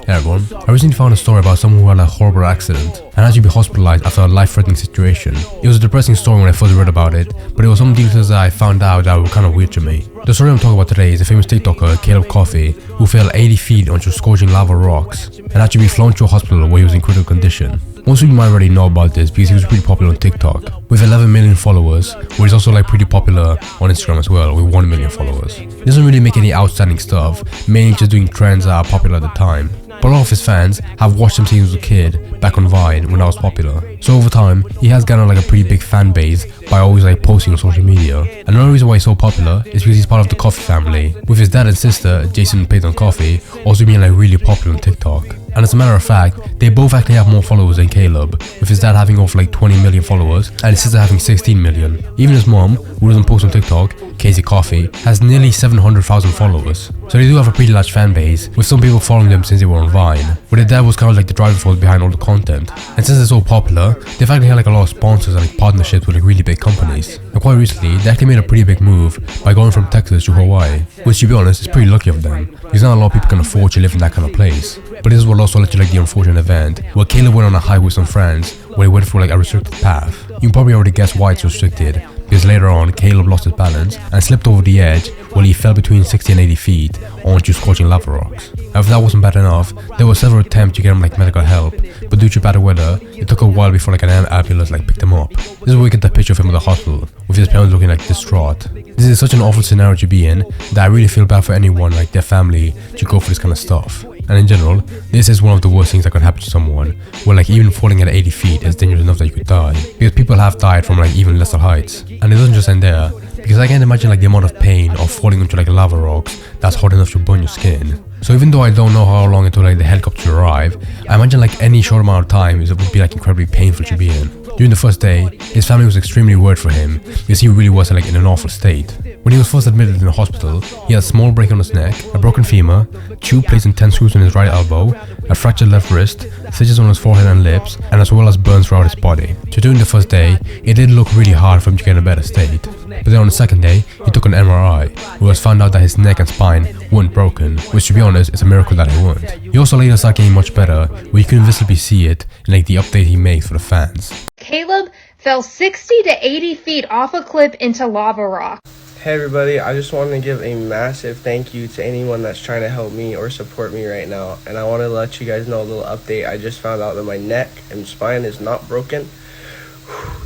Hey everyone, I recently found a story about someone who had a horrible accident and had to be hospitalized after a life-threatening situation. It was a depressing story when I first read about it, but it was some details that I found out that were kind of weird to me. The story I'm talking about today is a famous TikToker, Caleb Coffey, who fell 80 feet onto scorching lava rocks and had to be flown to a hospital where he was in critical condition. Most of you might already know about this because he was pretty popular on TikTok with 11 million followers, where he's also pretty popular on Instagram as well with 1 million followers. He doesn't really make any outstanding stuff, mainly just doing trends that are popular at the time. But a lot of his fans have watched him since he was a kid back on Vine when that was popular. So over time, he has garnered a pretty big fan base by always posting on social media. And another reason why he's so popular is because he's part of the Coffey family, with his dad and sister, Jason and Peyton Coffey, also being really popular on TikTok. And as a matter of fact, they both actually have more followers than Caleb, with his dad having over 20 million followers and his sister having 16 million. Even his mom, who doesn't post on TikTok, Casey Coffey, has nearly 700,000 followers. So they do have a pretty large fan base, with some people following them since they were on Vine, where their dad was kind of the driving force behind all the content. And since they're so popular, they've actually had a lot of sponsors and partnerships with really big companies. And quite recently, they actually made a pretty big move by going from Texas to Hawaii, which to be honest is pretty lucky of them, because not a lot of people can afford to live in that kind of place. But this is what also led to the unfortunate event where Caleb went on a hike with some friends where he went through a restricted path. You can probably already guess why it's restricted, because later on Caleb lost his balance and slipped over the edge while he fell between 60 and 80 feet onto scorching lava rocks. And if that wasn't bad enough, there were several attempts to get him medical help, but due to bad weather, it took a while before an ambulance picked him up. This is where we get the picture of him at the hospital, with his parents looking distraught. This is such an awful scenario to be in that I really feel bad for anyone their family to go through this kind of stuff. And in general, this is one of the worst things that could happen to someone, where even falling at 80 feet is dangerous enough that you could die, because people have died from even lesser heights. And it doesn't just end there, because I can't imagine the amount of pain of falling into lava rocks that's hot enough to burn your skin. So even though I don't know how long until the helicopter arrive, I imagine any short amount of time it would be incredibly painful to be in. During the first day, his family was extremely worried for him because he really was in an awful state. When he was first admitted in the hospital, he had a small break on his neck, a broken femur, 2 plates and 10 screws in his right elbow, a fractured left wrist, stitches on his forehead and lips, and as well as burns throughout his body. So during the first day, it did look really hard for him to get in a better state. But then on the second day, he took an MRI, where it was found out that his neck and spine weren't broken, which to be honest is a miracle that they weren't. He also later started getting much better, where you could visibly see it in the update he made for the fans. Caleb fell 60 to 80 feet off a cliff into lava rock. Hey everybody, I just wanted to give a massive thank you to anyone that's trying to help me or support me right now. And I want to let you guys know a little update. I just found out that my neck and spine is not broken.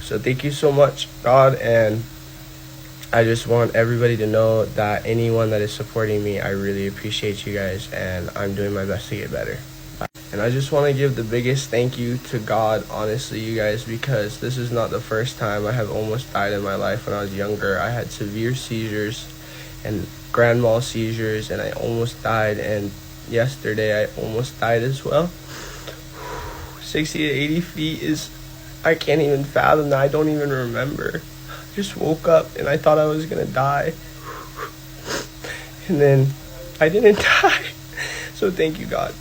So thank you so much, God, and I just want everybody to know that anyone that is supporting me, I really appreciate you guys, and I'm doing my best to get better. And I just want to give the biggest thank you to God, honestly, you guys, because this is not the first time I have almost died in my life. When I was younger, I had severe seizures and grand mal seizures, and I almost died, and yesterday I almost died as well. 60 to 80 feet is, I can't even fathom that. I don't even remember. I just woke up and I thought I was gonna die, and then I didn't die. So thank you, God.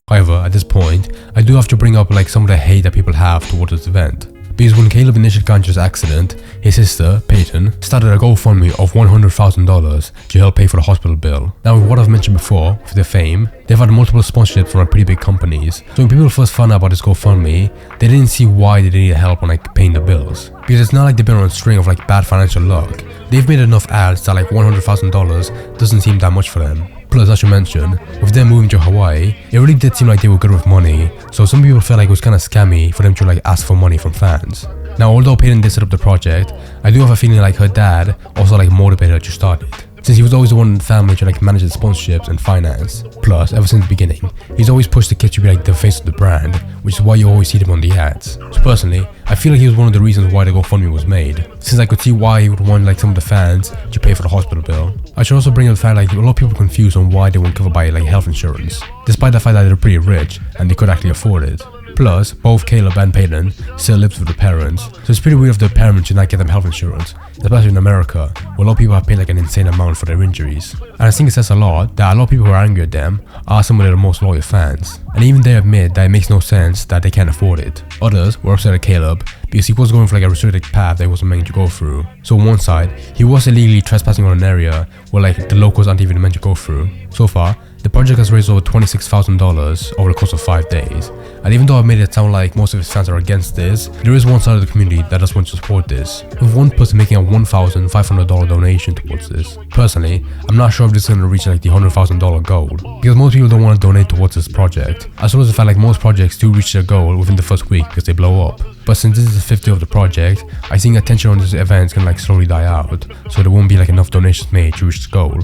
However, at this point, I do have to bring up some of the hate that people have towards this event. Because when Caleb initially got into his accident, his sister, Peyton, started a GoFundMe of $100,000 to help pay for the hospital bill. Now with what I've mentioned before, with their fame, they've had multiple sponsorships from pretty big companies. So when people first found out about this GoFundMe, they didn't see why they needed help on paying the bills. Because it's not they've been on a string of bad financial luck. They've made enough ads that $100,000 doesn't seem that much for them. Plus, as you mentioned, with them moving to Hawaii, it really did seem they were good with money, so some people felt it was kind of scammy for them to ask for money from fans. Now, although Peyton did set up the project, I do have a feeling her dad also motivated her to start it, since he was always the one in the family to manage the sponsorships and finance. Plus, ever since the beginning, he's always pushed the kid to be the face of the brand, which is why you always see them on the ads. So personally, I feel he was one of the reasons why the GoFundMe was made, since I could see why he would want some of the fans to pay for the hospital bill. I should also bring up the fact a lot of people are confused on why they weren't covered by health insurance, despite the fact that they're pretty rich and they could actually afford it. Plus, both Caleb and Peyton still lives with their parents, so it's pretty weird of their parents to not get them health insurance, especially in America, where a lot of people have paid an insane amount for their injuries. And I think it says a lot that a lot of people who are angry at them are some of their most loyal fans, and even they admit that it makes no sense that they can't afford it. Others were upset at Caleb because he was going for a restricted path that he wasn't meant to go through. So on one side, he was illegally trespassing on an area where the locals aren't even meant to go through. So far, The project has raised over $26,000 over the course of 5 days, and even though I've made it sound like most of his fans are against this, there is one side of the community that does want to support this, with one person making a $1,500 donation towards this. Personally, I'm not sure if this is going to reach like the $100,000 goal, because most people don't want to donate towards this project, as well as the fact like most projects do reach their goal within the first week because they blow up. But since this is the 5th day of the project, I think attention on this event is going to like slowly die out, so there won't be like enough donations made to reach the goal.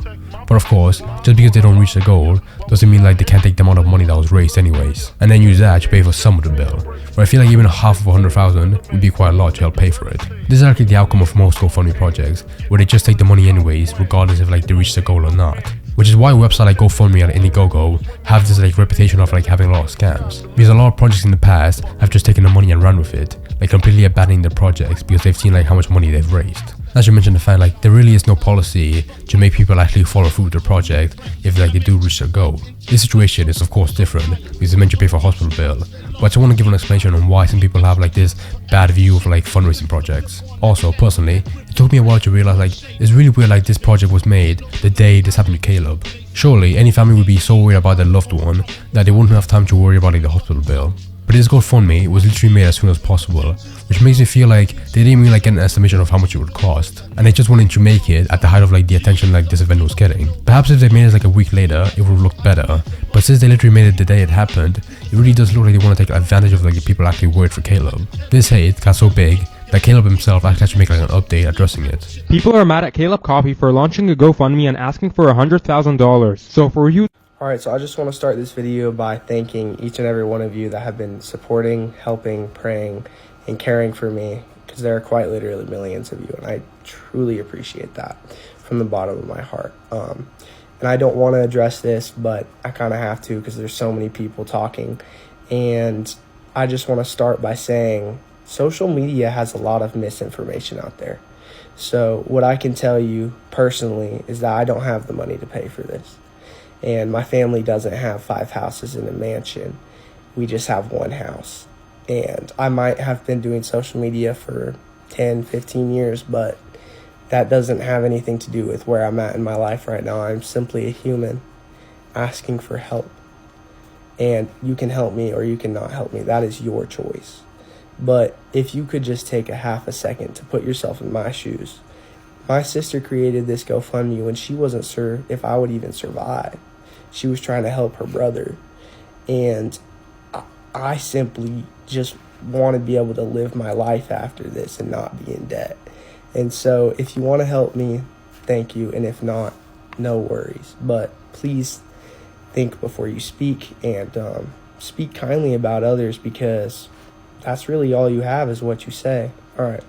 But of course, just because they don't reach the goal doesn't mean like they can't take the amount of money that was raised anyways, and then use that to pay for some of the bill, where I feel like even half of 100,000 would be quite a lot to help pay for it. This is actually the outcome of most GoFundMe projects, where they just take the money anyways, regardless if like they reach the goal or not. Which is why websites like GoFundMe and Indiegogo have this like reputation of like having a lot of scams, because a lot of projects in the past have just taken the money and run with it, like completely abandoning their projects because they've seen like how much money they've raised. Not to mention the fact like there really is no policy to make people actually follow through with their project if like they do reach their goal. This situation is of course different because it's meant to pay for a hospital bill, but I just want to give an explanation on why some people have like this bad view of like fundraising projects. Also, personally, it took me a while to realize like it's really weird like this project was made the day this happened to Caleb. Surely any family would be so worried about their loved one that they wouldn't have time to worry about like the hospital bill. But this GoFundMe was literally made as soon as possible, which makes me feel like they didn't even like get an estimation of how much it would cost, and they just wanted to make it at the height of like the attention like this event was getting. Perhaps if they made it like a week later, it would have looked better, but since they literally made it the day it happened, it really does look like they want to take advantage of like the people actually worried for Caleb. This hate got so big that Caleb himself actually had to make like an update addressing it. People are mad at Caleb Coffey for launching a GoFundMe and asking for $100,000. So for you... Alright, so I just want to start this video by thanking each and every one of you that have been supporting, helping, praying, and caring for me, because there are quite literally millions of you, and I truly appreciate that from the bottom of my heart. And I don't want to address this, but I kind of have to because there's so many people talking, and I just want to start by saying social media has a lot of misinformation out there. So what I can tell you personally is that I don't have the money to pay for this. And my family doesn't have 5 houses in a mansion. We just have 1 house. And I might have been doing social media for 10, 15 years, but that doesn't have anything to do with where I'm at in my life right now. I'm simply a human asking for help. And you can help me or you cannot help me. That is your choice. But if you could just take a half a second to put yourself in my shoes. My sister created this GoFundMe when she wasn't sure if I would even survive. She was trying to help her brother. And I simply just want to be able to live my life after this and not be in debt. And so if you want to help me, thank you. And if not, no worries. But please think before you speak, and speak kindly about others, because that's really all you have is what you say. All right.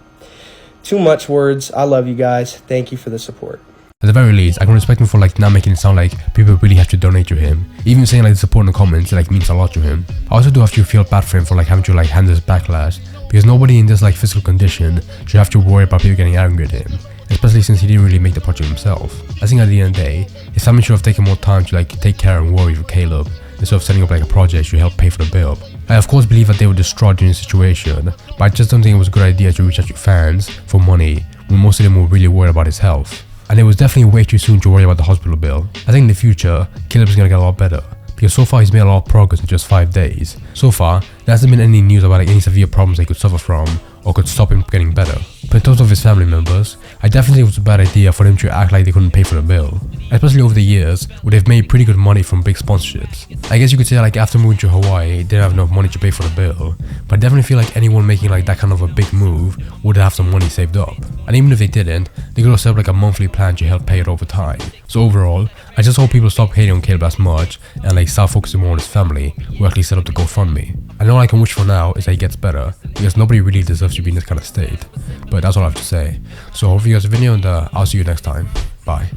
Too much words. I love you guys. Thank you for the support. At the very least, I can respect him for like not making it sound like people really have to donate to him. Even saying like the support in the comments like means a lot to him. I also do have to feel bad for him for like having to like handle this backlash, because nobody in this like physical condition should have to worry about people getting angry at him, especially since he didn't really make the project himself. I think at the end of the day, his family should have taken more time to like take care and worry for Caleb instead of setting up like a project to help pay for the bill. I of course believe that they were distraught during the situation, but I just don't think it was a good idea to reach out to fans for money when most of them were really worried about his health. And it was definitely way too soon to worry about the hospital bill. I think in the future, Caleb's gonna get a lot better, because so far he's made a lot of progress in just 5 days. So far, there hasn't been any news about like any severe problems he could suffer from or could stop him getting better. But in terms of his family members, I definitely think it was a bad idea for them to act like they couldn't pay for the bill, especially over the years where they've made pretty good money from big sponsorships. I guess you could say like after moving to Hawaii, they didn't have enough money to pay for the bill, but I definitely feel like anyone making like that kind of a big move would have some money saved up. And even if they didn't, they could have set up like a monthly plan to help pay it over time. So overall, I just hope people stop hating on Caleb as much and like start focusing more on his family, who actually set up the GoFundMe. And all I can wish for now is that he gets better, because nobody really deserves to be in this kind of state. But that's all I have to say. So I hope you guys have a video, and I'll see you next time. Bye.